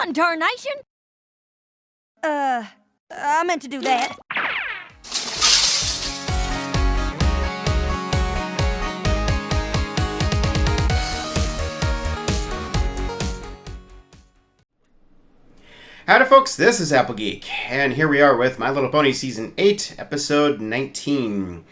One darnation! I meant to do that. Howdy folks, this is Applegeek, and here we are with My Little Pony Season 8, Episode 19.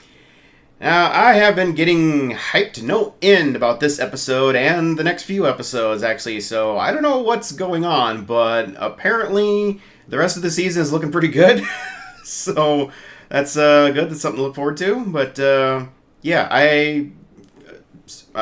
Now, I have been getting hyped no end about this episode and the next few episodes, actually, so I don't know what's going on, but apparently the rest of the season is looking pretty good. So that's good, that's something to look forward to, but yeah, I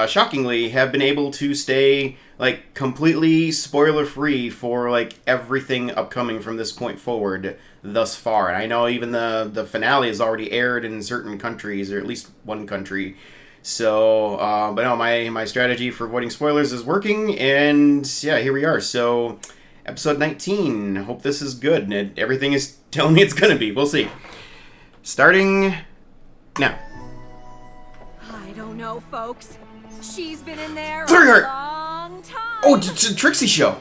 shockingly have been able to stay like completely spoiler free for like everything upcoming from this point forward thus far. And I know even the finale is already aired in certain countries, or at least one country. So but no, my strategy for avoiding spoilers is working, and yeah, here we are. So episode 19, hope this is good, and everything is telling me it's gonna be. We'll see. Starting now. I don't know, folks. She's been in there a Through her. long time. Oh, it's a Trixie show.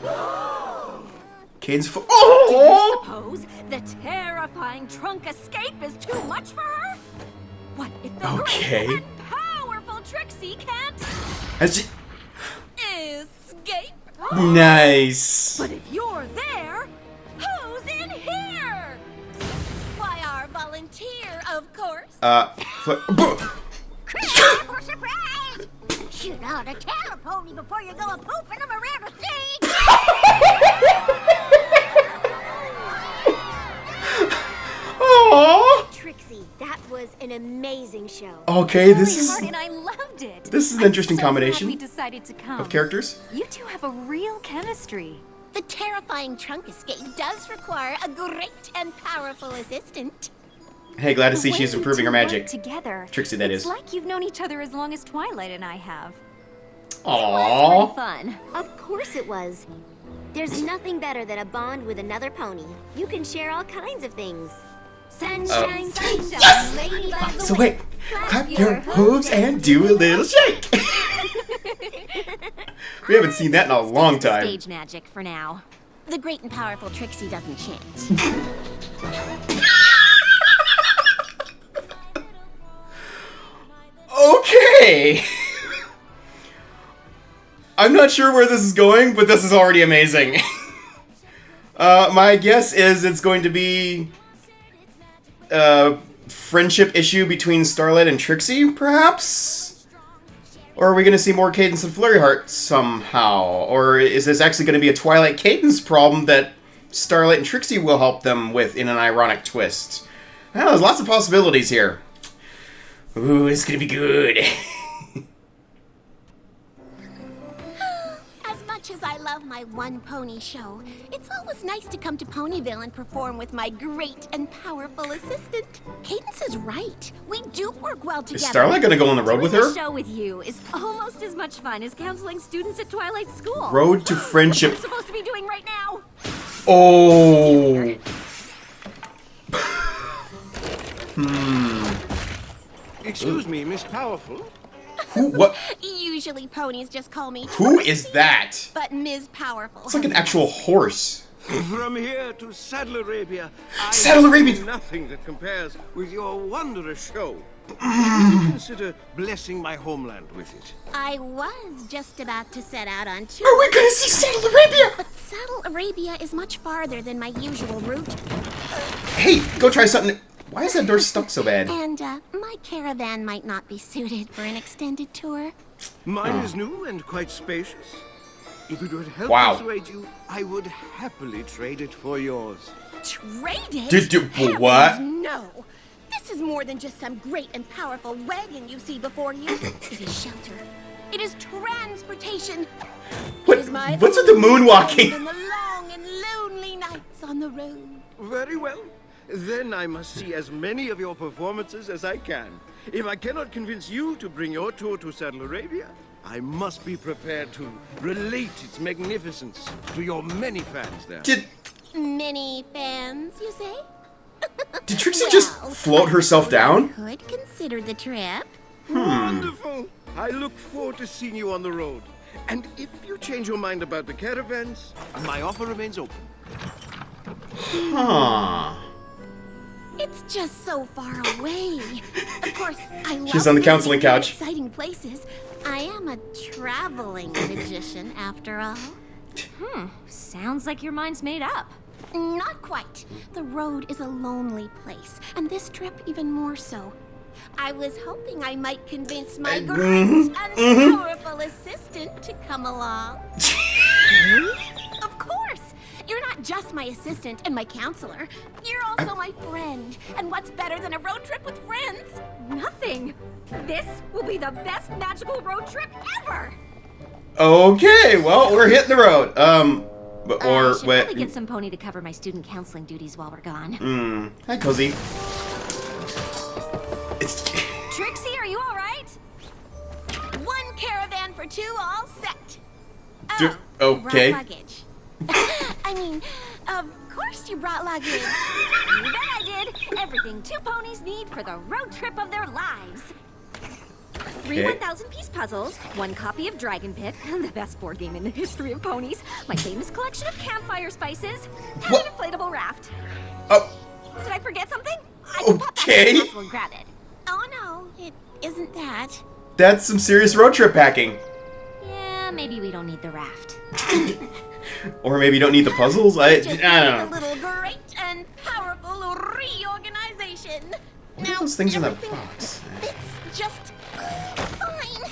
Caden's Do you oh! suppose the terrifying trunk escape is too much for her? What if the Okay. great and powerful Trixie can't Has she... escape? Nice. But if you're there, who's in here? Why, our volunteer, of course. Surprise! Shoot out a tail pony before you go a pooping them around the stage! Aww. Trixie, that was an amazing show. Okay, this Really is hard, and I loved it. this is an interesting I'm so glad combination we decided to come. of characters. You two have a real chemistry. The terrifying trunk escape does require a great and powerful assistant. Hey, glad to see The she's way you improving two her work magic. together. Trixie, that it's is. like you've known each other as long as Twilight and I have. Aww. Fun. Of course it was. There's nothing better than a bond with another pony. You can share all kinds of things. Sunshine, sunshine, Yes! ladybugs So away. wait, clap your hooves and do a little shake. We haven't seen that in a long time. Stage magic for now. The great and powerful Trixie doesn't change. Okay. I'm not sure where this is going, but this is already amazing. My guess is it's going to be a friendship issue between Starlight and Trixie, perhaps? Or are we going to see more Cadence and Flurry Heart somehow? Or is this actually going to be a Twilight Cadence problem that Starlight and Trixie will help them with in an ironic twist? I don't know, there's lots of possibilities here. Ooh, it's going to be good. As much as I love my one pony show, it's always nice to come to Ponyville and perform with my great and powerful assistant. Cadence is right. We do work well together. Is Starlight going to go on the road with Doing her? the show with you is almost as much fun as counseling students at Twilight School. Road to What friendship. we're supposed to be doing right now. Oh. Excuse me, Miss Powerful. Who? What? Usually ponies just call me Who is that? but Ms. Powerful. It's like an actual horse. From here to Saddle Arabia, I Saddle have Arabia! nothing that compares with your wondrous show. Would you consider blessing my homeland with it? I was just about to set out on tour. Are we gonna see Saddle Arabia? But Saddle Arabia is much farther than my usual route. Hey, go try something. Why is that door stuck so bad? And, my caravan might not be suited for an extended tour. Mine is new and quite spacious. If it would help Wow. persuade you, I would happily trade it for yours. Traded? What? No. This is more than just some great and powerful wagon you see before you. It is shelter. It is transportation. What- It is my what's with the moonwalking? And the long and lonely nights on the road. Very well. Then I must see as many of your performances as I can. If I cannot convince you to bring your tour to Saddle Arabia, I must be prepared to relate its magnificence to your many fans there. Did Many fans, you say? Did Trixie just float herself down? Could consider the trip. Wonderful! I look forward to seeing you on the road. And if you change your mind about the caravans, my offer remains open. Huh. It's just so far away. Of course, I love She's on the counseling visiting couch. exciting places. I am a traveling magician, after all. Sounds like your mind's made up. Not quite. The road is a lonely place, and this trip even more so. I was hoping I might convince my great and powerful assistant to come along. Of course! You're not just my assistant and my counselor. You're also my friend. And what's better than a road trip with friends? Nothing. This will be the best magical road trip ever. Okay, well, we're hitting the road. I should probably get some pony to cover my student counseling duties while we're gone. Hi, Cozy. Trixie, are you all right? One caravan for two, all set. Okay. Brought luggage. I mean, of course you brought luggage. You bet I did. Everything two ponies need for the road trip of their lives. 3 Okay. 1,000-piece puzzles, 1 copy of Dragon Pit, the best board game in the history of ponies, my famous collection of campfire spices, and What? an inflatable raft. Oh, Did I forget something? I can pop back Okay. to the castle and grab it. Oh no, it isn't that. that's some serious road trip packing. Yeah, maybe we don't need the raft. Or maybe you don't need the puzzles. I Just don't need a know. little great and powerful reorganization. What are those things in that everything box? It's just fine.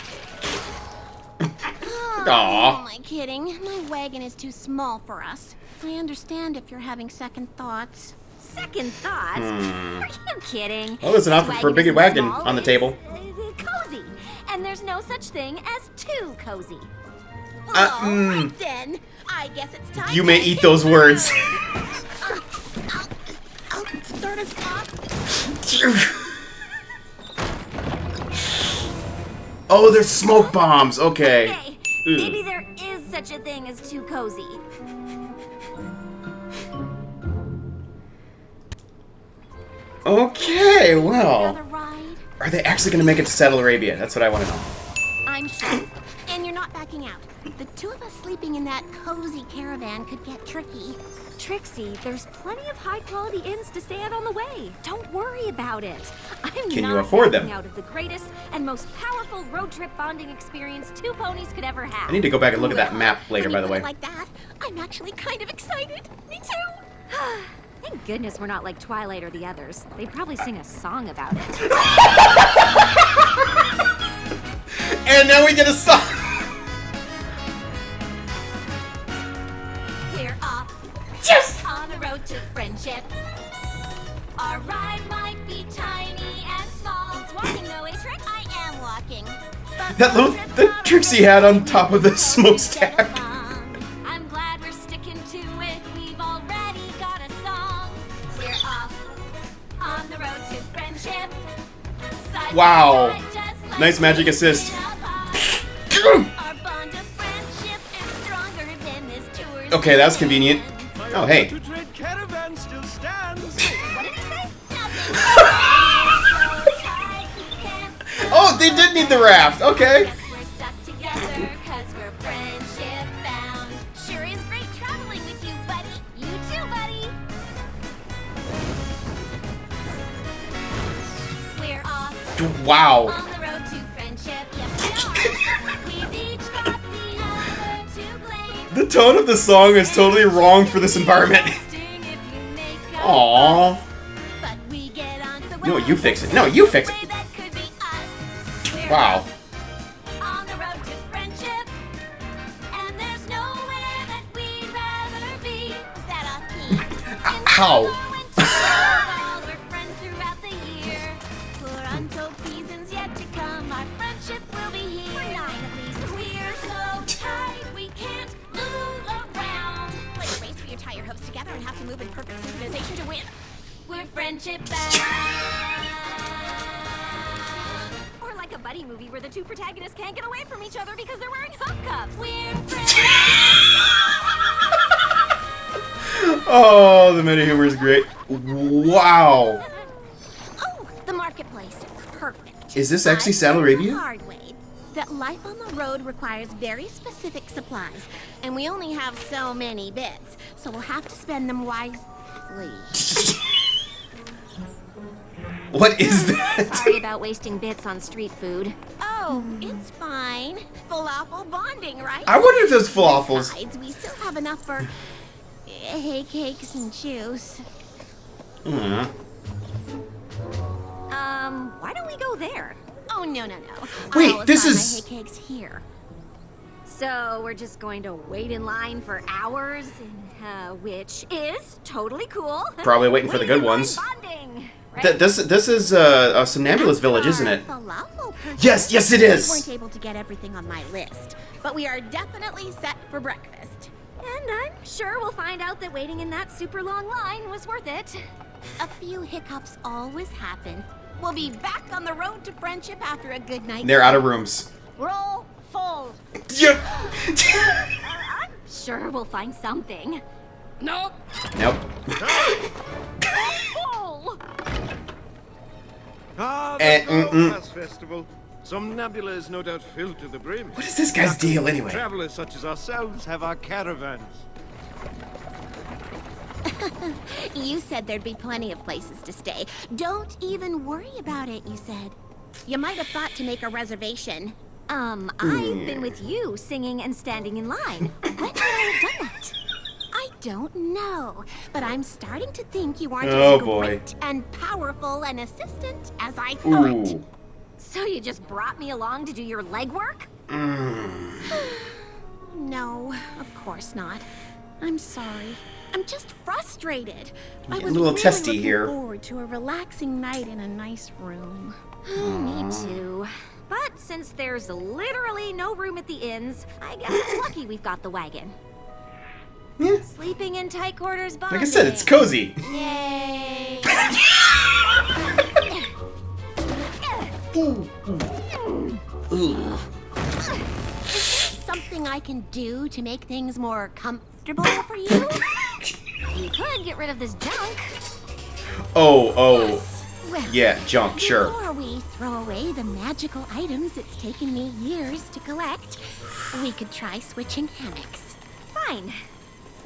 Aw. Who am I kidding? My wagon is too small for us. I understand if you're having second thoughts. Second thoughts? Are you kidding? Oh, there's an This offer for a big isn't wagon small, on the it's, table. Cozy. And there's no such thing as too cozy. All right then. I guess it's time. You to may hit eat those the words. road. I'll start us off. Oh, there's smoke bombs. Okay. Okay, maybe there is such a thing as too cozy. Okay, well. Another ride. Are they actually going to make it to Saddle Arabia? That's what I want to know. I'm sure. And you're not backing out. The two of us sleeping in that cozy caravan could get tricky. Trixie, there's plenty of high-quality inns to stay at on the way. Don't worry about it. I'm Can not you afford them? backing out of the greatest and most powerful road trip bonding experience two ponies could ever have. I need to go back and look at that map later, When by you the put way. it like that, I'm actually kind of excited. Me too. Thank goodness we're not like Twilight or the others. They'd probably sing a song about it. And now we get a song. We're off. Yes! On the road to friendship. Our ride might be tiny and small. It's walking though, eh, Trix? I am walking. But That little that Trixie had on top of the smokestack. I'm glad we're sticking to it. We've already got a song. We're off on the road to friendship. Side by Wow. side, just like Nice magic we assist. did above. Our bond of friendship is stronger than this tour's Okay, that's convenient. end. Oh, hey. To trade caravan still stands. What did he say? Nothing. So tight we can't Oh, they did need the raft. Okay. Guess we're stuck together 'cause we're friendship bound. Sure is great traveling with you, buddy. You too, buddy. We're off Wow. on the road to friendship. Yes, we are. We've each got the other to blame. The tone of the song is totally wrong for this environment. Sting if you make a Aww. fuss. But we get on so No, well. you fix it. No, you fix it. Way that could be us. We're Wow. on the road to friendship, and there's nowhere that we'd rather be. Is that off key? In Ow. summer, winter, fall, we're friends throughout the year. For untold seasons yet to come, our friendship will be here. For 9 at least. We're so tight we can't move around. Like a race where you tie your hooves together and have to move in perfect synchronization to win. We're friendship bound. Or like a buddy movie where the two protagonists can't get away from each other because they're wearing hoof cuffs. We're friends. Oh, the meta humor is great. Wow. Oh, the marketplace. Perfect. Is this actually I've Saddle learned the Arabia? hard way. that life on the road requires very specific supplies, and we only have so many bits, so we'll have to spend them wisely. What is that? Sorry about wasting bits on street food. Oh, it's fine. Falafel bonding, right? I wonder if those falafels. Besides, we still have enough for hay cakes and juice. Why don't we go there? Oh, no. Wait, I'll this find is- my hay cakes here. So we're just going to wait in line for hours, which is totally cool. Probably waiting for the good ones. Bonding, right? This is a Somnambulist village, isn't it? Falafel purchase, Yes, it we is. weren't able to get everything on my list, but we are definitely set for breakfast. And I'm sure we'll find out that waiting in that super long line was worth it. A few hiccups always happen. We'll be back on the road to friendship after a good night. They're out of rooms. Roll full. Yep. I'm sure we'll find something. Nope. Nope. Full. Ah, Eh, the Glass Festival. Somnambula is no doubt filled to the brim. What is this guy's deal anyway? Travelers such as ourselves have our caravans. You said there'd be plenty of places to stay. Don't even worry about it, you said. You might have thought to make a reservation. I've been with you singing and standing in line. When would I have done that? I don't know, but I'm starting to think you aren't Oh, as boy. great and powerful an assistant as I thought. Ooh. So you just brought me along to do your legwork? No, of course not. I'm sorry. I'm just frustrated. I Getting was a little really testy looking here. forward to a relaxing night in a nice room. Me too. But since there's literally no room at the inns, I guess it's lucky we've got the wagon. Yeah. Sleeping in tight quarters bonding. Like I said, it's cozy. Yay! Ooh. Something I can do to make things more comfortable for you? You could get rid of this junk. Oh. Well, Yeah, junk, sure. before we throw away the magical items it's taken me years to collect, we could try switching hammocks. Fine.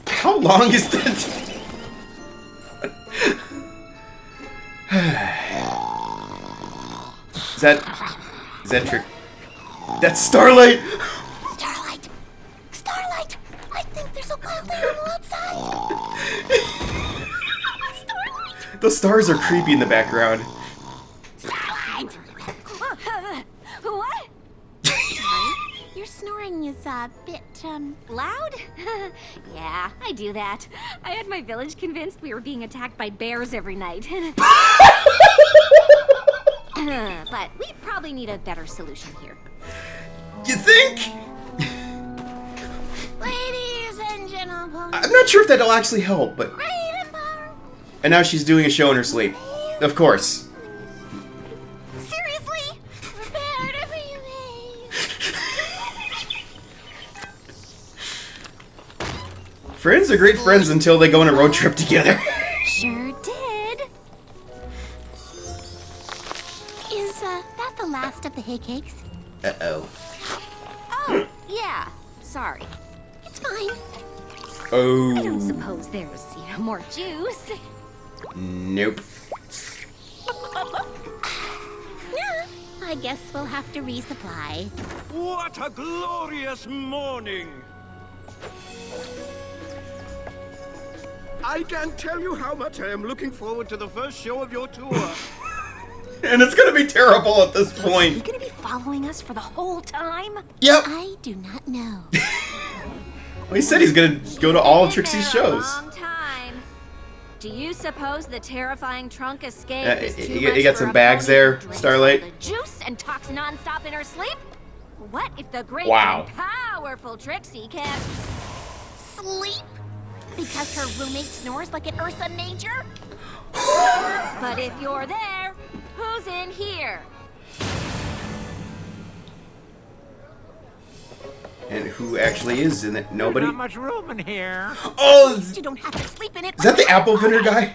How long is that? Is that trick? That's Starlight! Starlight! Starlight! I think there's a wild animal outside! Starlight! Those stars are creepy in the background. Starlight! What? Sorry, your snoring is a bit, Loud? Yeah, I do that. I had my village convinced we were being attacked by bears every night. But we probably need a better solution here. You think? Ladies and gentlemen, I'm not sure if that'll actually help, but... great and powerful. And now she's doing a show in her sleep. Of course. Seriously? Prepare to be made. Friends are great friends until they go on a road trip together. Sure did. Is, that the last of the hay cakes? Uh-oh. Oh, yeah. Sorry. It's fine. I don't Oh. suppose there's, more juice. Nope. Yeah, I guess we'll have to resupply. What a glorious morning! I can't tell you how much I am looking forward to the first show of your tour. And it's gonna be terrible at this Are you point. gonna be following us for the whole time? Yep. I do not know. Well, he said he's gonna go to all Been Trixie's there a shows. long time. Do you suppose the terrifying trunk escape is too you much got for some a bags pony there, who drinks Starlight? all the juice and talks nonstop in her sleep? What if the great Wow. and powerful Trixie can't? Sleep? Because her roommate snores like an Ursa Major? But if you're there, who's in here? And who actually is in it? Nobody? Not much room in here. Oh! Is You don't have to sleep in it. that the apple vendor guy?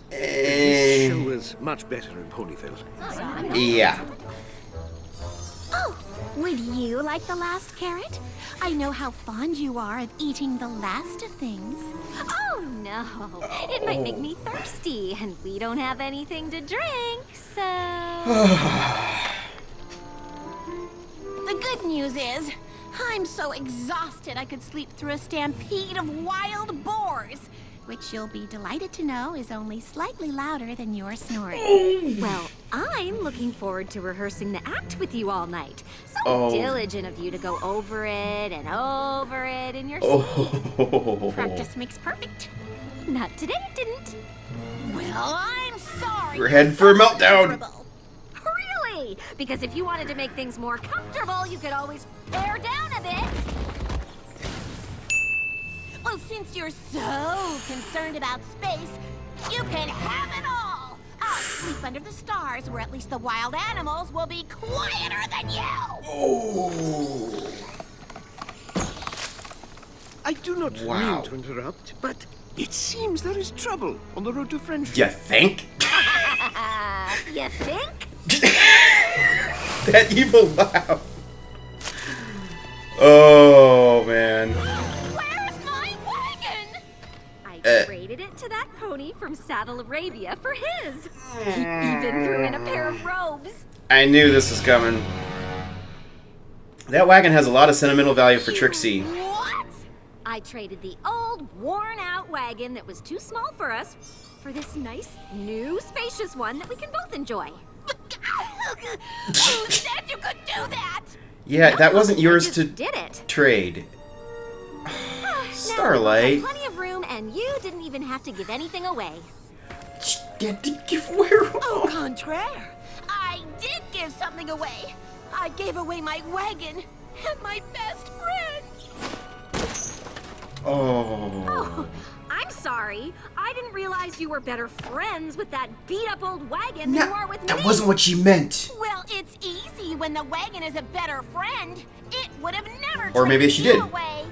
This show is much better in Ponyville. Yeah. Oh, would you like the last carrot? I know how fond you are of eating the last of things. Oh no, it might make me thirsty, and we don't have anything to drink, so... The good news is, I'm so exhausted I could sleep through a stampede of wild boars, which you'll be delighted to know is only slightly louder than your snoring. Well, I'm looking forward to rehearsing the act with you all night. So diligent of you to go over it and over it in your sleep. Practice makes perfect. Not today, it didn't. Well, I'm sorry. We're heading for a meltdown. Really? Because if you wanted to make things more comfortable, you could always pare down a bit. Well, since you're so concerned about space, you can have it all. I'll sleep under the stars where at least the wild animals will be quieter than you. Oh. I do not Wow. mean to interrupt, but it seems there is trouble on the road to friendship. You think? You think? That evil laugh. Oh, man. Where's my wagon? I traded it to that pony from Saddle Arabia for his. He even threw in a pair of robes. I knew this was coming. That wagon has a lot of sentimental value for Trixie. What? I traded the old, worn-out wagon that was too small for us for this nice, new, spacious one that we can both enjoy. Who said you could do that? Yeah, that wasn't yours just to did it. trade. Now, Starlight. we have plenty of room, and you didn't even have to give anything away. Get to give away. Au contraire, I did give something away. I gave away my wagon and my best friend. Oh. I'm sorry. I didn't realize you were better friends with that beat-up old wagon than you are with me. That wasn't what she meant. Well, it's easy when the wagon is a better friend. It would have never Or maybe traded she you did. away.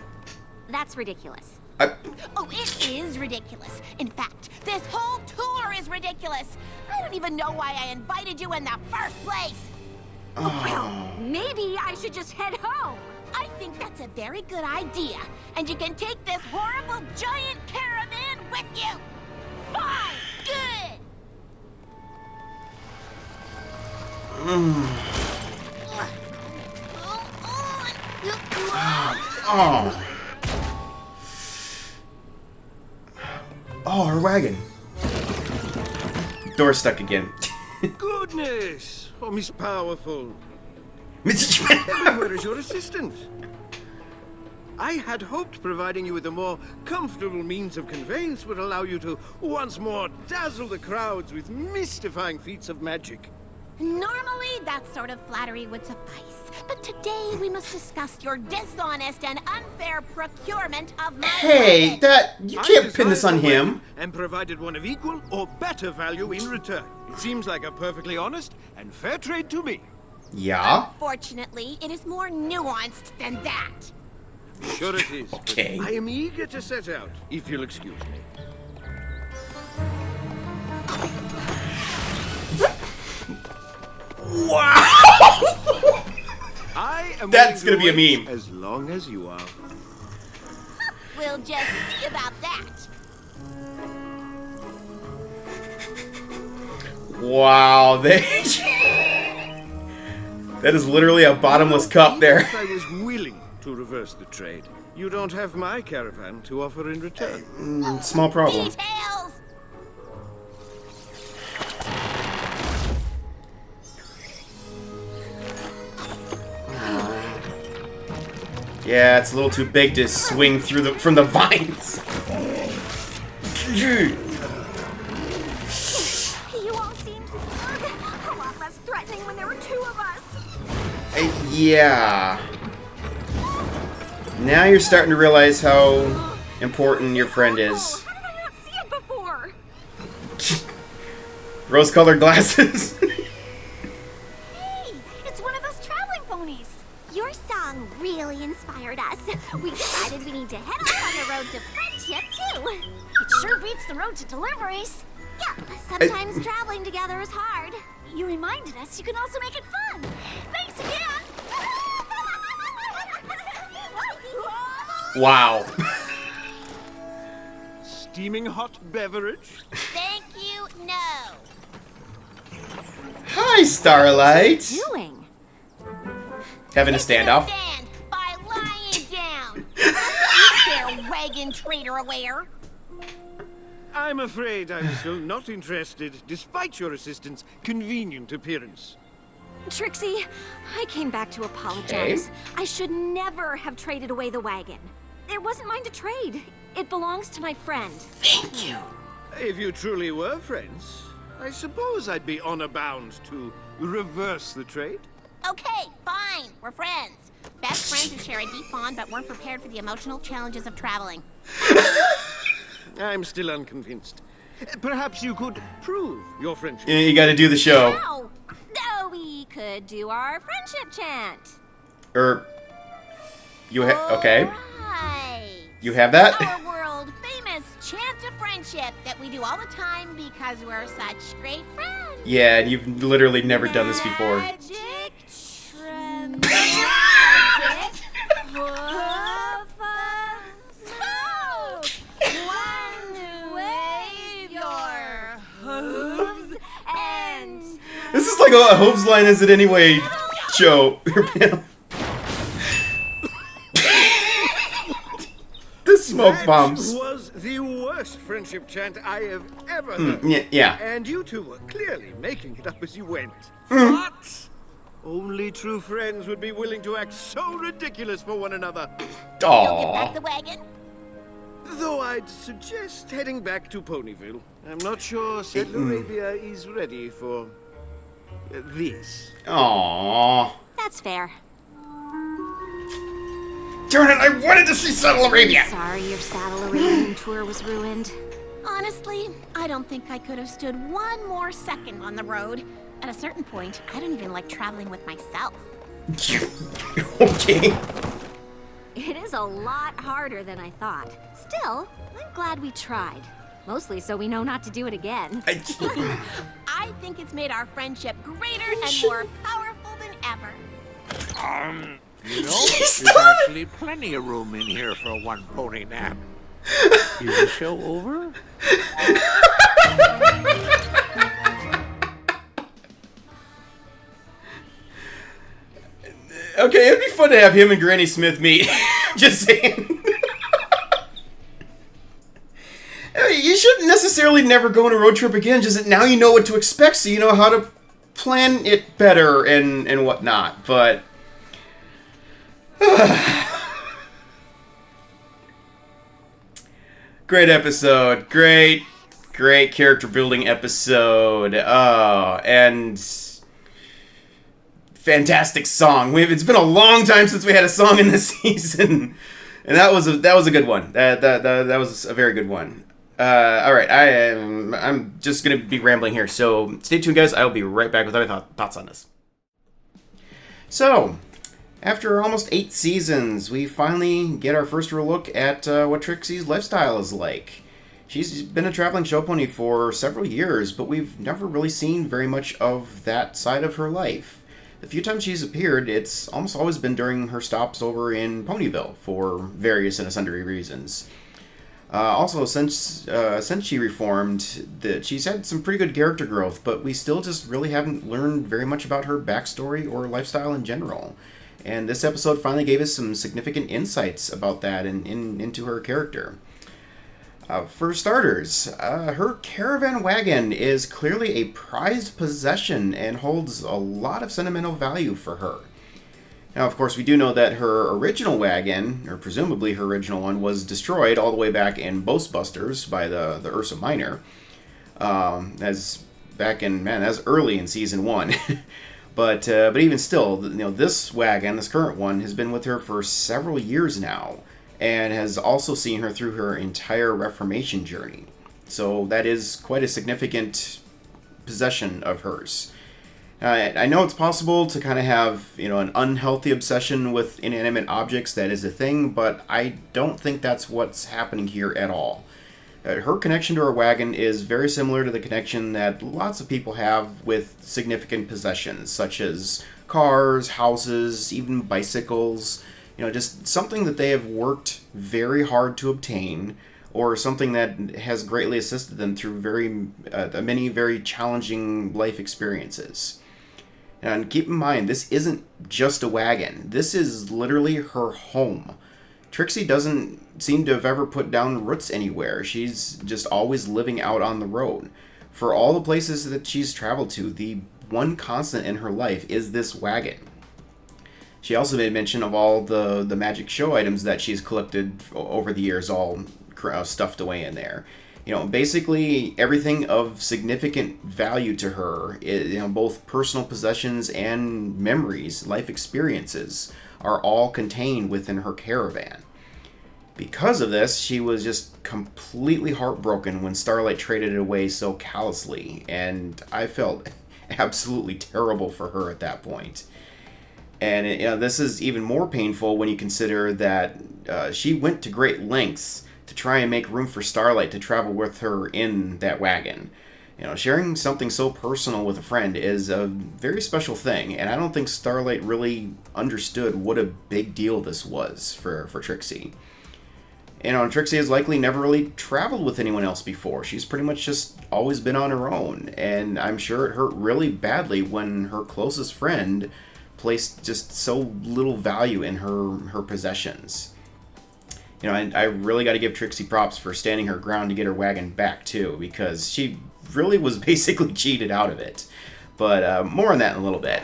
That's ridiculous. Oh, it is ridiculous. In fact, this whole tour is ridiculous. I don't even know why I invited you in the first place. Well, maybe I should just head home. I think that's a very good idea. And you can take this horrible giant caravan with you. Fine, good. Oh. Oh, her wagon. Door stuck again. Goodness! Oh, Miss Powerful. Mrs. Where is your assistant? I had hoped providing you with a more comfortable means of conveyance would allow you to once more dazzle the crowds with mystifying feats of magic. Normally, that sort of flattery would suffice. But today, we must discuss your dishonest and unfair procurement of my Hey, wagon. that you can't pin this on him. And provided one of equal or better value in return. It seems like a perfectly honest and fair trade to me. Yeah. Fortunately, it is more nuanced than that. Sure it is. but Okay. I am eager to set out, if you'll excuse me. Wow. I am That's willing gonna to be a wait meme. As long as you are. We'll just see about that. Wow, they. That is literally a bottomless cup there. If I was willing to reverse the trade, you don't have my caravan to offer in return. Small problem. Details! Yeah, it's a little too big to swing through from the vines. You all seemed a lot less threatening when there were two of us. Yeah. Now you're starting to realize how important your friend is. How did I not see it before? Rose-colored glasses. Hey, it's one of those traveling ponies. Your song really inspired us. We decided we need to head off on the road to friendship, too. It sure beats the road to deliveries. Yeah, sometimes traveling together is hard. You reminded us you can also make it fun. Thanks again. Wow. Steaming hot beverage? Thank you, no. Hi, Starlight. Doing? Having a standoff? Stand by lying down. Eat there, wagon trader aware. I'm afraid I'm still not interested, despite your assistant's convenient appearance. Trixie, I came back to apologize. I should never have traded away the wagon. It wasn't mine to trade. It belongs to my friend. Thank you. If you truly were friends, I suppose I'd be honor bound to reverse the trade. Okay, fine. We're friends. Best friends who share a deep bond but weren't prepared for the emotional challenges of traveling. I'm still unconvinced. Perhaps you could prove your friendship. You gotta do the show. Oh, no, we could do our friendship chant. Okay. Right. You have that? Our world famous chant of friendship that we do all the time because we're such great friends. Yeah, and you've literally never done this before. Magic magic hoof of smoke. One wave your hooves and This is like a Hope's line is it anyway show. The smoke bombs. That was the worst friendship chant I have ever heard. Yeah. And you two were clearly making it up as you went. What? Only true friends would be willing to act so ridiculous for one another. you'll get back Aww. the wagon. Though I'd suggest heading back to Ponyville. I'm not sure Settler Arabia is ready for this. Aww. That's fair. Darn it, I wanted to see Settle Arabia! Sorry your Saddle Arabian tour was ruined. Honestly, I don't think I could have stood one more second on the road. At a certain point, I don't even like traveling with myself. Okay. It is a lot harder than I thought. Still, I'm glad we tried. Mostly so we know not to do it again. I think it's made our friendship greater and more powerful than ever. You know, there's actually plenty of room in here for one pony nap. Is the show over? Okay, it'd be fun to have him and Granny Smith meet. Just saying. You shouldn't necessarily never go on a road trip again, just that now you know what to expect, so you know how to plan it better and whatnot, but... Great episode. Great character building episode. And fantastic song. It's been a long time since we had a song in this season, and that was a good one. That was a very good one. All right, I'm just gonna be rambling here, so stay tuned, guys. I'll be right back with other thoughts on this. So, after almost 8 seasons, we finally get our first real look at what Trixie's lifestyle is like. She's been a traveling show pony for several years, but we've never really seen very much of that side of her life. The few times she's appeared, it's almost always been during her stops over in Ponyville for various and sundry reasons. Also, since she reformed, she's had some pretty good character growth, but we still just really haven't learned very much about her backstory or lifestyle in general. And this episode finally gave us some significant insights about that and into her character. For starters, her caravan wagon is clearly a prized possession and holds a lot of sentimental value for her. Now, of course, we do know that her original wagon, or presumably her original one, was destroyed all the way back in Ghostbusters by the Ursa Minor. That's early in season 1. But even still, this wagon, this current one, has been with her for several years now, and has also seen her through her entire Reformation journey. So that is quite a significant possession of hers. I know it's possible to kind of have, an unhealthy obsession with inanimate objects. That is a thing, but I don't think that's what's happening here at all. Her connection to her wagon is very similar to the connection that lots of people have with significant possessions, such as cars, houses, even bicycles. Just something that they have worked very hard to obtain, or something that has greatly assisted them through many very challenging life experiences. And keep in mind, this isn't just a wagon. This is literally her home. Trixie doesn't seem to have ever put down roots anywhere. She's just always living out on the road. For all the places that she's traveled to, the one constant in her life is this wagon. She also made mention of all the magic show items that she's collected over the years, all stuffed away in there. Basically everything of significant value to her, both personal possessions and memories, life experiences, are all contained within her caravan. Because of this, she was just completely heartbroken when Starlight traded it away so callously, and I felt absolutely terrible for her at that point. And this is even more painful when you consider that she went to great lengths to try and make room for Starlight to travel with her in that wagon. Sharing something so personal with a friend is a very special thing, and I don't think Starlight really understood what a big deal this was for Trixie. Trixie has likely never really traveled with anyone else before. She's pretty much just always been on her own, and I'm sure it hurt really badly when her closest friend placed just so little value in her possessions. I really got to give Trixie props for standing her ground to get her wagon back, too, because she really was basically cheated out of it. But more on that in a little bit.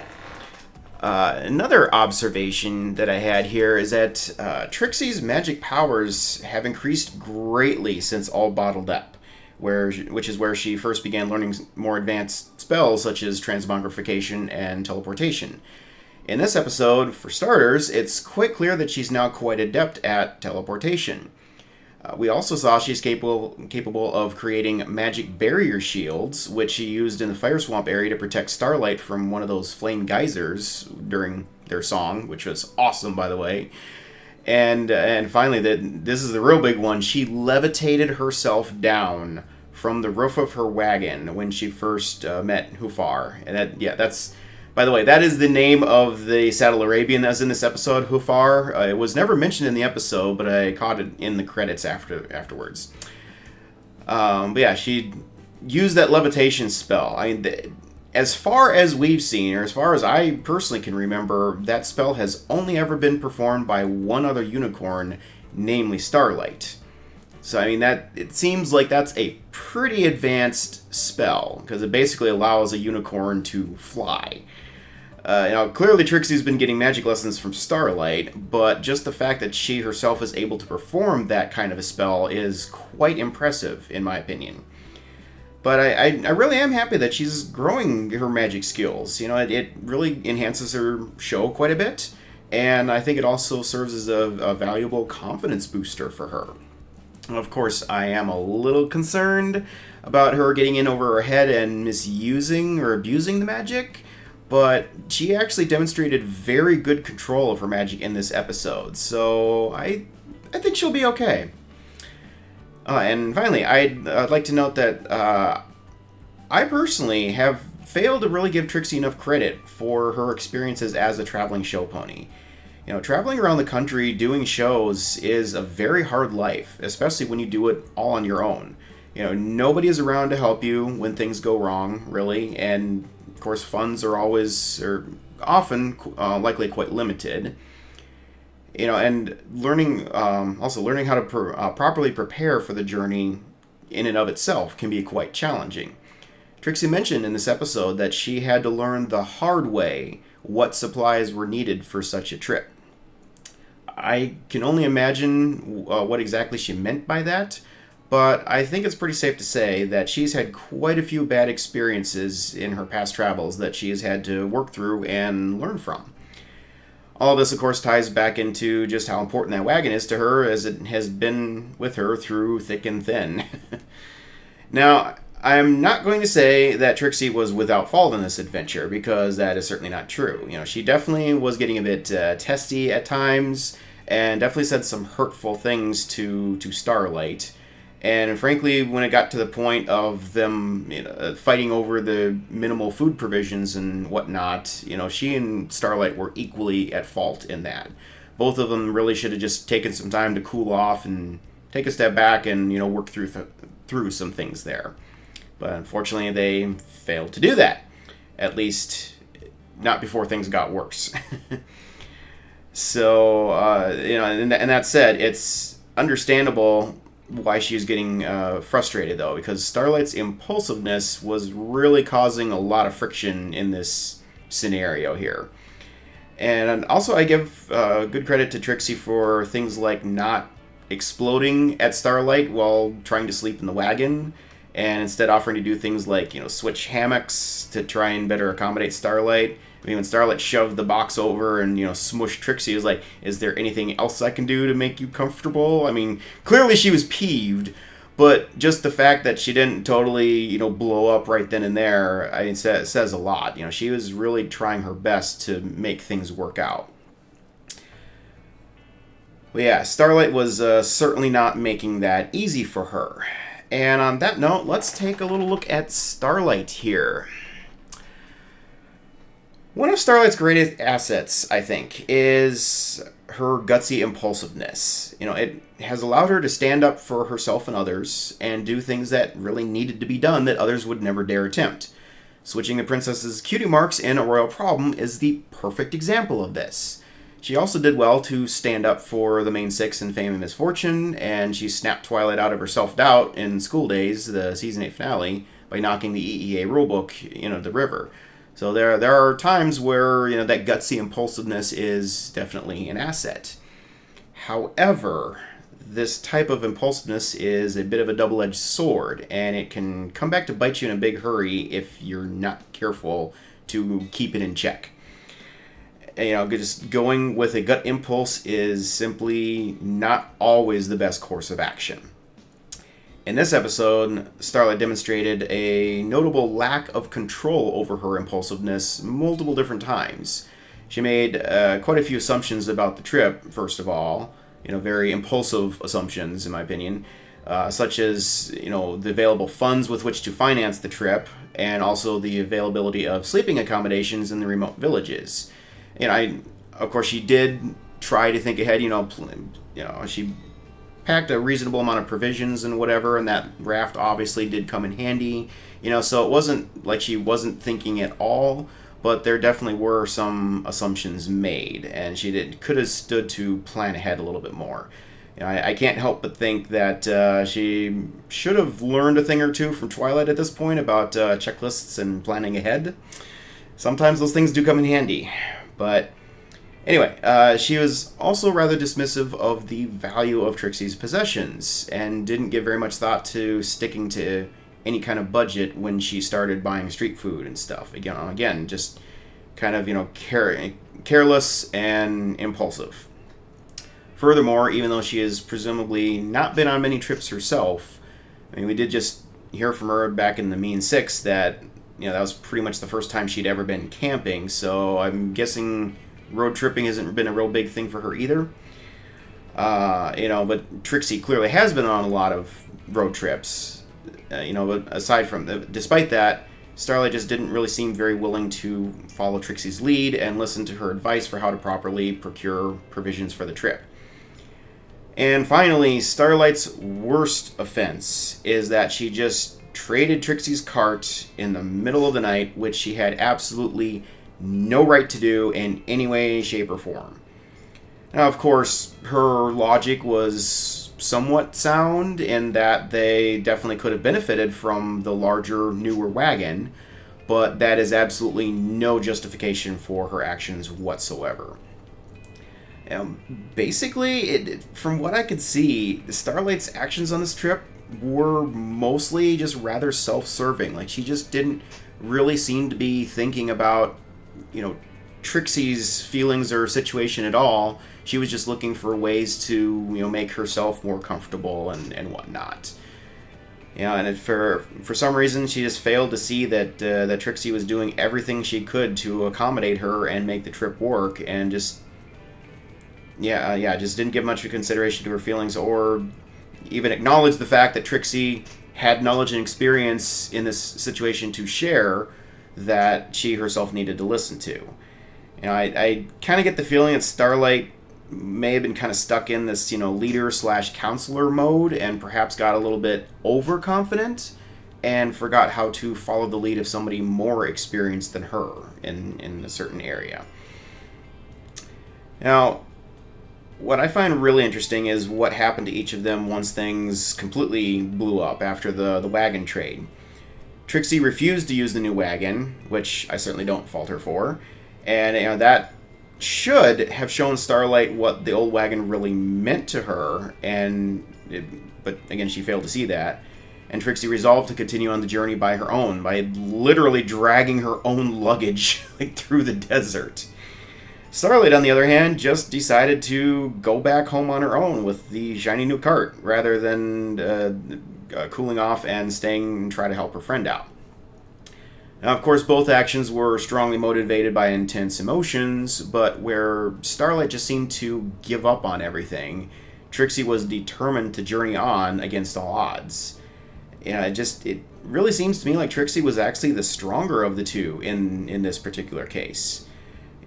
Another observation that I had here is that Trixie's magic powers have increased greatly since All Bottled Up, which is where she first began learning more advanced spells such as transmogrification and teleportation. In this episode, for starters, it's quite clear that she's now quite adept at teleportation. We also saw she's capable of creating magic barrier shields, which she used in the Fire Swamp area to protect Starlight from one of those flame geysers during their song, which was awesome, by the way. And finally, this is the real big one. She levitated herself down from the roof of her wagon when she first met Hufar. And that's... By the way, that is the name of the Saddle Arabian that's in this episode, Hufar. It was never mentioned in the episode, but I caught it in the credits afterwards. But yeah, she used that levitation spell. As far as we've seen, or as far as I personally can remember, that spell has only ever been performed by one other unicorn, namely Starlight. So, it seems like that's a pretty advanced spell, because it basically allows a unicorn to fly. Clearly Trixie's been getting magic lessons from Starlight, but just the fact that she herself is able to perform that kind of a spell is quite impressive, in my opinion. But I really am happy that she's growing her magic skills. It really enhances her show quite a bit, and I think it also serves as a valuable confidence booster for her. Of course, I am a little concerned about her getting in over her head and misusing or abusing the magic, but she actually demonstrated very good control of her magic in this episode, so I think she'll be okay. And finally, I'd like to note that I personally have failed to really give Trixie enough credit for her experiences as a traveling show pony. Traveling around the country doing shows is a very hard life, especially when you do it all on your own. Nobody is around to help you when things go wrong, really, and of course funds are often likely quite limited. And learning how to properly prepare for the journey in and of itself can be quite challenging. Trixie mentioned in this episode that she had to learn the hard way what supplies were needed for such a trip. I can only imagine what exactly she meant by that, but I think it's pretty safe to say that she's had quite a few bad experiences in her past travels that she has had to work through and learn from. All of this, of course, ties back into just how important that wagon is to her, as it has been with her through thick and thin. Now, I'm not going to say that Trixie was without fault in this adventure, because that is certainly not true. She definitely was getting a bit testy at times, and definitely said some hurtful things to Starlight. And frankly, when it got to the point of them fighting over the minimal food provisions and whatnot, she and Starlight were equally at fault in that. Both of them really should have just taken some time to cool off and take a step back and work through some things there. But unfortunately, they failed to do that. At least, not before things got worse. So, and that said, it's understandable why she's getting frustrated, though, because Starlight's impulsiveness was really causing a lot of friction in this scenario here. And also, I give good credit to Trixie for things like not exploding at Starlight while trying to sleep in the wagon, and instead offering to do things like, switch hammocks to try and better accommodate Starlight. I mean, when Starlight shoved the box over and, smushed Trixie, it was like, is there anything else I can do to make you comfortable? I mean, clearly she was peeved, but just the fact that she didn't totally, blow up right then and there, it says a lot. She was really trying her best to make things work out. Well, yeah, Starlight was certainly not making that easy for her. And on that note, let's take a little look at Starlight here. One of Starlight's greatest assets, I think, is her gutsy impulsiveness. It has allowed her to stand up for herself and others and do things that really needed to be done that others would never dare attempt. Switching the princess's cutie marks in A Royal Problem is the perfect example of this. She also did well to stand up for the main six in Fame and Misfortune, and she snapped Twilight out of her self-doubt in School Days, the Season 8 finale, by knocking the EEA rulebook, the river. So there are times where, that gutsy impulsiveness is definitely an asset. However, this type of impulsiveness is a bit of a double-edged sword, and it can come back to bite you in a big hurry if you're not careful to keep it in check. Just going with a gut impulse is simply not always the best course of action. In this episode, Starlight demonstrated a notable lack of control over her impulsiveness multiple different times. She made quite a few assumptions about the trip, first of all, very impulsive assumptions, in my opinion, such as, the available funds with which to finance the trip, and also the availability of sleeping accommodations in the remote villages. Of course, she did try to think ahead, she packed a reasonable amount of provisions and whatever, and that raft obviously did come in handy, so it wasn't like she wasn't thinking at all, but there definitely were some assumptions made, and she could have stood to plan ahead a little bit more. I can't help but think that she should have learned a thing or two from Twilight at this point about checklists and planning ahead. Sometimes those things do come in handy, but anyway, she was also rather dismissive of the value of Trixie's possessions and didn't give very much thought to sticking to any kind of budget when she started buying street food and stuff. Again, just kind of, careless and impulsive. Furthermore, even though she has presumably not been on many trips herself, we did just hear from her back in the Mean Six that, that was pretty much the first time she'd ever been camping, so I'm guessing road tripping hasn't been a real big thing for her either. But Trixie clearly has been on a lot of road trips. But despite that, Starlight just didn't really seem very willing to follow Trixie's lead and listen to her advice for how to properly procure provisions for the trip. And finally, Starlight's worst offense is that she just traded Trixie's cart in the middle of the night, which she had absolutely no right to do in any way, shape, or form. Now, of course, her logic was somewhat sound in that they definitely could have benefited from the larger, newer wagon, but that is absolutely no justification for her actions whatsoever. Basically, from what I could see, Starlight's actions on this trip were mostly just rather self-serving. Like, she just didn't really seem to be thinking about, Trixie's feelings or situation at all. She was just looking for ways to, make herself more comfortable and whatnot. And for some reason, she just failed to see that that Trixie was doing everything she could to accommodate her and make the trip work, and just didn't give much consideration to her feelings or, even acknowledged the fact that Trixie had knowledge and experience in this situation to share that she herself needed to listen to. I kind of get the feeling that Starlight may have been kind of stuck in this, leader/counselor mode and perhaps got a little bit overconfident and forgot how to follow the lead of somebody more experienced than her in a certain area. Now, what I find really interesting is what happened to each of them once things completely blew up after the wagon trade. Trixie refused to use the new wagon, which I certainly don't fault her for, and that should have shown Starlight what the old wagon really meant to her, but again, she failed to see that. And Trixie resolved to continue on the journey by her own, by literally dragging her own luggage through the desert. Starlight, on the other hand, just decided to go back home on her own with the shiny new cart, rather than cooling off and staying and try to help her friend out. Now, of course, both actions were strongly motivated by intense emotions, but where Starlight just seemed to give up on everything, Trixie was determined to journey on against all odds. It really seems to me like Trixie was actually the stronger of the two in this particular case.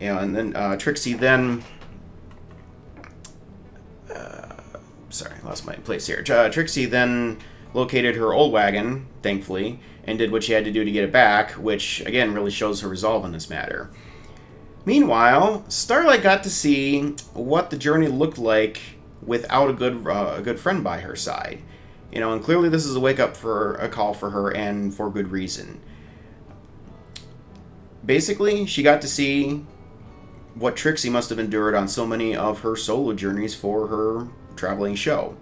And then Trixie then... sorry, I lost my place here. Trixie then located her old wagon, thankfully, and did what she had to do to get it back, which, again, really shows her resolve in this matter. Meanwhile, Starlight got to see what the journey looked like without a good friend by her side. And clearly this is a wake-up for a call for her, and for good reason. Basically, she got to see what Trixie must have endured on so many of her solo journeys for her traveling show.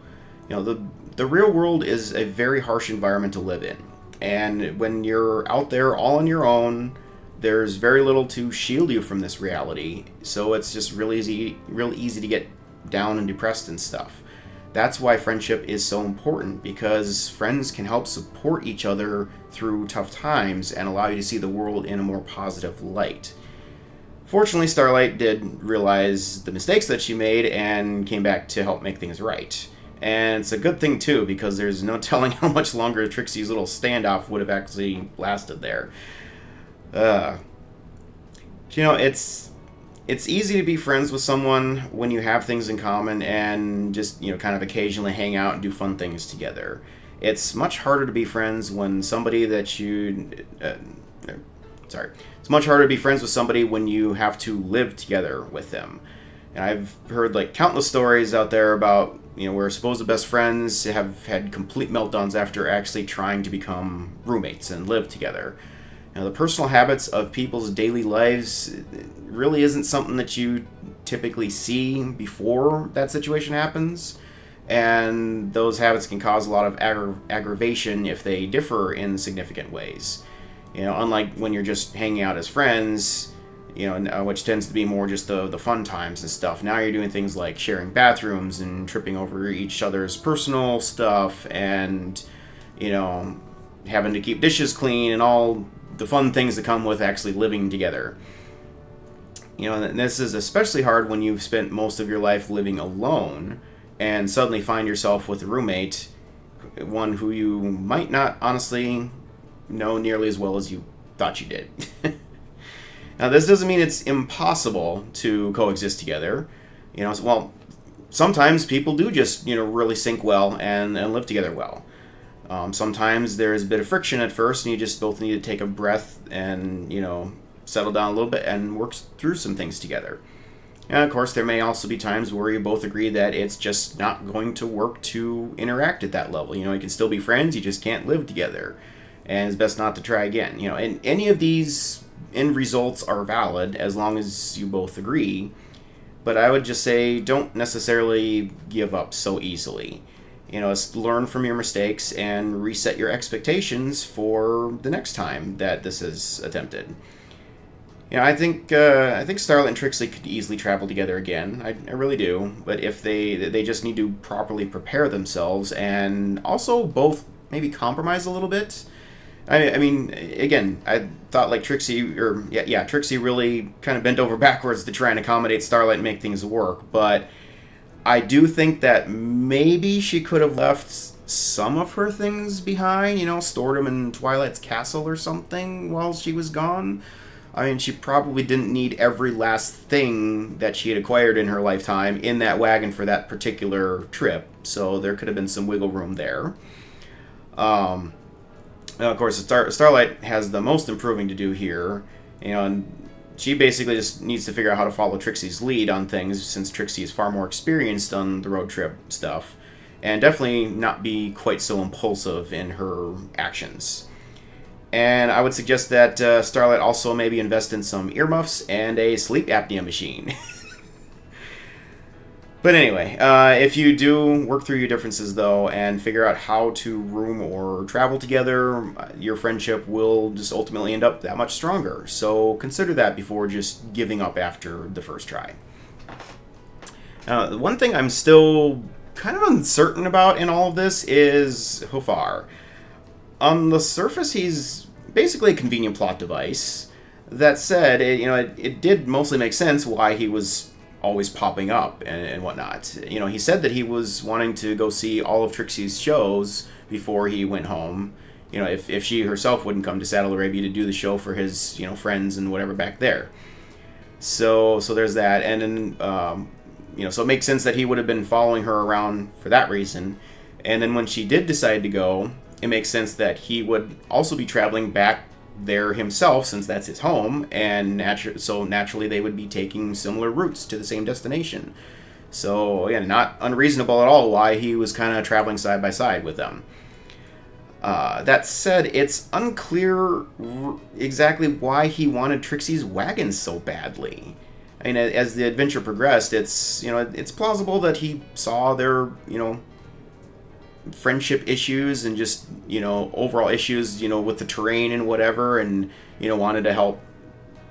The real world is a very harsh environment to live in. And when you're out there all on your own, there's very little to shield you from this reality. So it's just real easy to get down and depressed and stuff. That's why friendship is so important, because friends can help support each other through tough times and allow you to see the world in a more positive light. Fortunately, Starlight did realize the mistakes that she made and came back to help make things right. And it's a good thing, too, because there's no telling how much longer Trixie's little standoff would have actually lasted there. It's easy to be friends with someone when you have things in common and just, kind of occasionally hang out and do fun things together. It's much harder to be friends when somebody that you... It's much harder to be friends with somebody when you have to live together with them. And I've heard, countless stories out there about, where supposed best friends have had complete meltdowns after actually trying to become roommates and live together. The personal habits of people's daily lives really isn't something that you typically see before that situation happens, and those habits can cause a lot of aggravation if they differ in significant ways. Unlike when you're just hanging out as friends, which tends to be more just the fun times and stuff. Now you're doing things like sharing bathrooms and tripping over each other's personal stuff and, having to keep dishes clean and all the fun things that come with actually living together. And this is especially hard when you've spent most of your life living alone and suddenly find yourself with a roommate, one who you might not honestly know nearly as well as you thought you did. Now, this doesn't mean it's impossible to coexist together. Sometimes people do just, really sync well and live together well. Sometimes there's a bit of friction at first, and you just both need to take a breath and, settle down a little bit and work through some things together. And, of course, there may also be times where you both agree that it's just not going to work to interact at that level. You can still be friends, you just can't live together. And it's best not to try again. And any of these end results are valid as long as you both agree. But I would just say don't necessarily give up so easily. Learn from your mistakes and reset your expectations for the next time that this is attempted. I think Starlight and Trixie could easily travel together again. I really do. But if they just need to properly prepare themselves and also both maybe compromise a little bit. I mean, again, I thought Trixie really kind of bent over backwards to try and accommodate Starlight and make things work, but I do think that maybe she could have left some of her things behind, stored them in Twilight's castle or something while she was gone. I mean, she probably didn't need every last thing that she had acquired in her lifetime in that wagon for that particular trip, so there could have been some wiggle room there. Now, of course, Starlight has the most improving to do here, and she basically just needs to figure out how to follow Trixie's lead on things, since Trixie is far more experienced on the road trip stuff, and definitely not be quite so impulsive in her actions. And I would suggest that Starlight also maybe invest in some earmuffs and a sleep apnea machine. But anyway, if you do work through your differences, though, and figure out how to room or travel together, your friendship will just ultimately end up that much stronger. So consider that before just giving up after the first try. One thing I'm still kind of uncertain about in all of this is Hofar. On the surface, he's basically a convenient plot device. That said, it did mostly make sense why he was always popping up and whatnot. He said that he was wanting to go see all of Trixie's shows before he went home. If she herself wouldn't come to Saddle Arabia to do the show for his, friends and whatever back there. So there's that. And then, so it makes sense that he would have been following her around for that reason. And then when she did decide to go, it makes sense that he would also be traveling back there himself, since that's his home, and so naturally they would be taking similar routes to the same destination. So again, not unreasonable at all why he was kind of traveling side by side with them. That said, it's unclear exactly why he wanted Trixie's wagon so badly. I mean, as the adventure progressed, it's plausible that he saw their friendship issues and just overall issues with the terrain and whatever, and wanted to help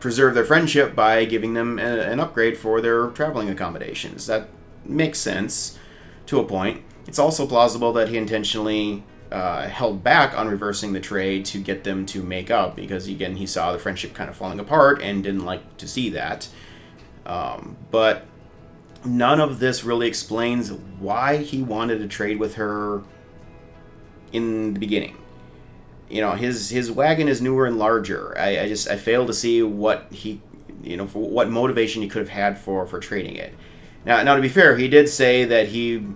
preserve their friendship by giving them an upgrade for their traveling accommodations. That makes sense to a point. It's also plausible that he intentionally held back on reversing the trade to get them to make up, because again, he saw the friendship kind of falling apart and didn't like to see that. But none of this really explains why he wanted to trade with her in the beginning. His wagon is newer and larger. I fail to see what he, for what motivation he could have had for trading it. Now to be fair, he did say that he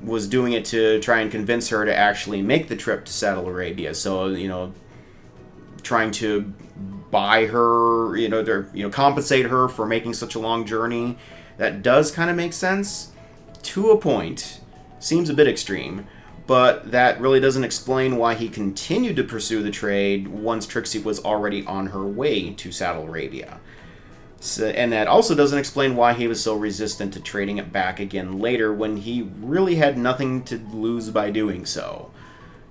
was doing it to try and convince her to actually make the trip to Saddle Arabia. So, trying to buy her, compensate her for making such a long journey. That does kind of make sense to a point. Seems a bit extreme, but that really doesn't explain why he continued to pursue the trade once Trixie was already on her way to Saddle Arabia. So, and that also doesn't explain why he was so resistant to trading it back again later when he really had nothing to lose by doing so.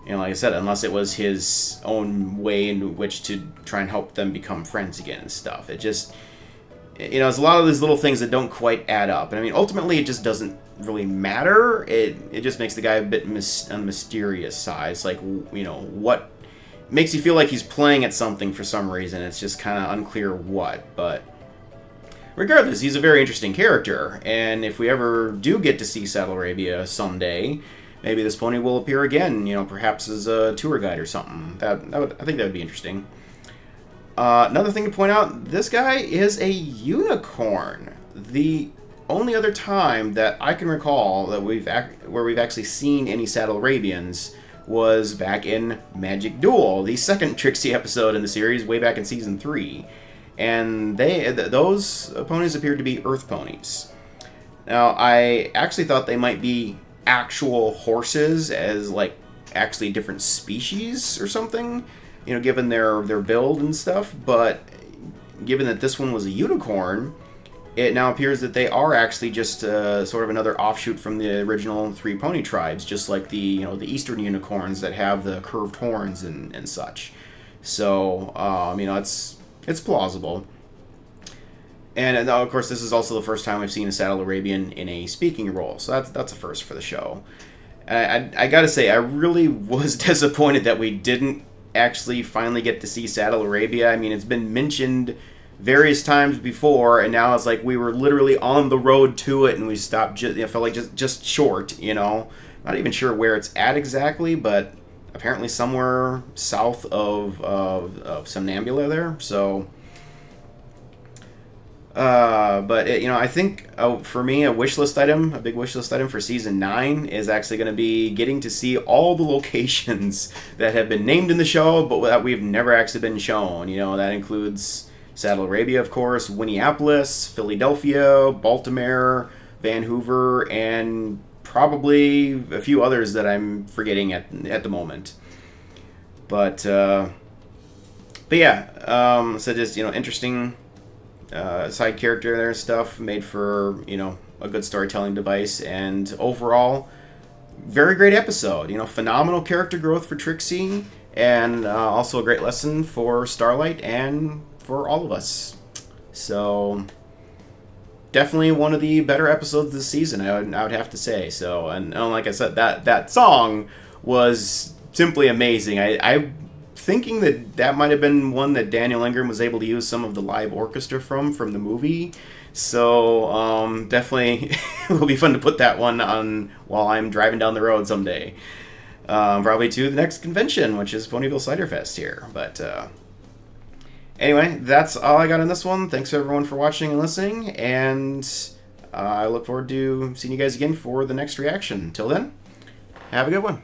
Like I said, unless it was his own way in which to try and help them become friends again and stuff. It just... it's a lot of these little things that don't quite add up. And I mean, ultimately, it just doesn't really matter. It just makes the guy a bit on the mysterious side. It's like, what makes you feel like he's playing at something for some reason. It's just kind of unclear what. But regardless, he's a very interesting character. And if we ever do get to see Saddle Arabia someday, maybe this pony will appear again, perhaps as a tour guide or something. I think that would be interesting. Another thing to point out, this guy is a unicorn. The only other time that I can recall that where we've actually seen any Saddle Arabians was back in Magic Duel, the second Trixie episode in the series, way back in Season 3. And those ponies appeared to be Earth ponies. Now, I actually thought they might be actual horses, as actually different species or something, given their build and stuff, but given that this one was a unicorn, it now appears that they are actually just sort of another offshoot from the original three pony tribes, just like the the eastern unicorns that have the curved horns and such. So it's plausible. And of course, this is also the first time we've seen a Saddle Arabian in a speaking role, so that's a first for the show. I gotta say, I really was disappointed that we didn't actually finally get to see Saddle Arabia. I mean, it's been mentioned various times before, and now it's like we were literally on the road to it, and we stopped. It felt like just short, you know. Not even sure where it's at exactly, but apparently somewhere south of Somnambula there. So, but it, you know, I think for me, a wish list item, a big wish list item for season 9 is actually going to be getting to see all the locations that have been named in the show, but that we've never actually been shown. You know, that includes Saddle Arabia, of course, Winneapolis, Philadelphia, Baltimore, Vancouver, and probably a few others that I'm forgetting at the moment. But yeah, so just, you know, interesting side character there and stuff, made for, you know, a good storytelling device, and overall, very great episode. You know, phenomenal character growth for Trixie, and also a great lesson for Starlight and for all of us. So definitely one of the better episodes this season, I would have to say. So, and like I said, that song was simply amazing. I'm thinking that might have been one that Daniel Ingram was able to use some of the live orchestra from the movie. So definitely it will be fun to put that one on while I'm driving down the road someday. Probably to the next convention, which is Ponyville Cider Fest here. But anyway, that's all I got on this one. Thanks everyone for watching and listening, and I look forward to seeing you guys again for the next reaction. Till then, have a good one.